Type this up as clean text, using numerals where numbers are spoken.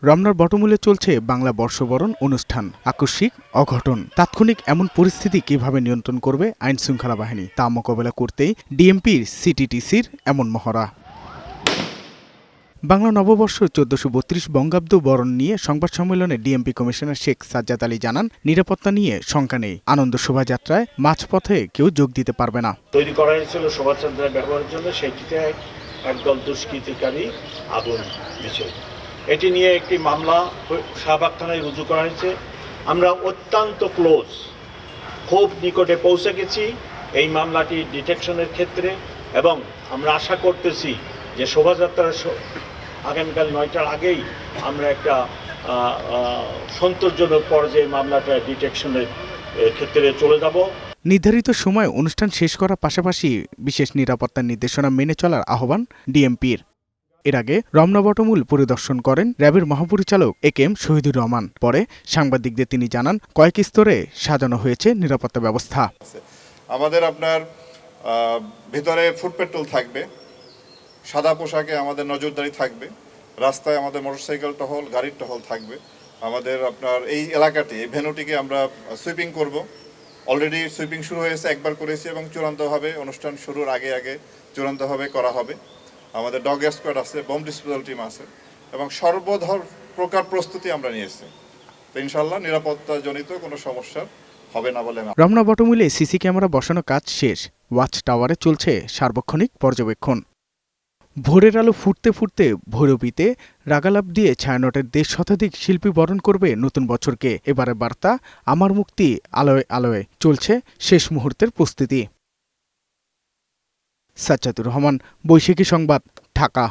রমনার বটমূলে চলছে বাংলা বর্ষবরণ অনুষ্ঠান। আকস্মিক অঘটন, তাৎক্ষণিক এমন পরিস্থিতি কিভাবে নিয়ন্ত্রণ করবে আইন শৃঙ্খলা বাহিনী, তা মোকাবেলা করতেই ডিএমপির সিটিটিসির এমন মহড়া। বাংলা নববর্ষ ১৪৩২ বঙ্গাব্দ বরণ নিয়ে সংবাদ সম্মেলনে ডিএমপি কমিশনার শেখ সাজ্জাদ আলী জানান, নিরাপত্তা নিয়ে শঙ্কা নেই। আনন্দ শোভাযাত্রায় মাঝপথে কেউ যোগ দিতে পারবে না। তৈরি করা হয়েছিল শোভাযাত্রায় ব্যবহারের জন্য, সেটিতে একদল দুষ্কৃতিকারী আগুন দিয়েছে। এটি নিয়ে একটি মামলা শাহবাগ থানায় রুজু করা হয়েছে। আমরা অত্যন্ত খুব নিকটে পৌঁছে গেছি এই মামলাটি ডিটেকশনের ক্ষেত্রে, এবং আমরা আশা করতেছি যে শোভাযাত্রার আগামীকাল ৯টার আগেই আমরা একটা সন্তোষজনক পর্যায়ে মামলাটা ডিটেকশনের ক্ষেত্রে চলে যাব। নির্ধারিত সময় অনুষ্ঠান শেষ করার পাশাপাশি বিশেষ নিরাপত্তার নির্দেশনা মেনে চলার আহ্বান ডিএমপির। এর আগে রমনা বটমূল পরিদর্শন করেন র্যাবের মহাপরিচালক একেএম শহীদুর রহমান। পরে সাংবাদিকদের তিনি জানান, কয়েক স্তরে সাজানো হয়েছে নিরাপত্তা ব্যবস্থা। আমাদের আপনার ভিতরে ফুট পেট্রোল থাকবে, সাদা পোশাকে আমাদের নজরদারি থাকবে, রাস্তায় আমাদের মোটরসাইকেল টহল, গাড়ির টহল থাকবে। আমাদের আপনার এই এলাকাটি, এই ভেন্যুটিকে আমরা সুইপিং করব। অলরেডি সুইপিং শুরু হয়েছে, একবার করেছি, এবং চূড়ান্তভাবে অনুষ্ঠান শুরুর আগে চূড়ান্তভাবে করা হবে। আমাদের ডগ স্কোয়াড আছে, বোম ডিসপোজাল টিম আছে, এবং প্রকার প্রস্তুতি আমরা নিয়েছি। তো ইনশাল্লাহ নিরাপত্তাজনিত কোনো সমস্যা হবে না বলে। রমনা বটমূলে সিসি ক্যামেরা বসানো কাজ শেষ। ওয়াচ টাওয়ারে চলছে সার্বক্ষণিক পর্যবেক্ষণ। ভোরের আলো ফুটতে ফুটতে ভৈরবীতে রাগালাপ দিয়ে ছায়ানটের ১.৫ শতাধিক শিল্পী বরণ করবে নতুন বছরকে। এবারের বার্তা, আমার মুক্তি আলোয় আলোয়। চলছে শেষ মুহূর্তের প্রস্তুতি। সাজ্জাদুর রহমান, বৈশাখী সংবাদ, ঢাকা।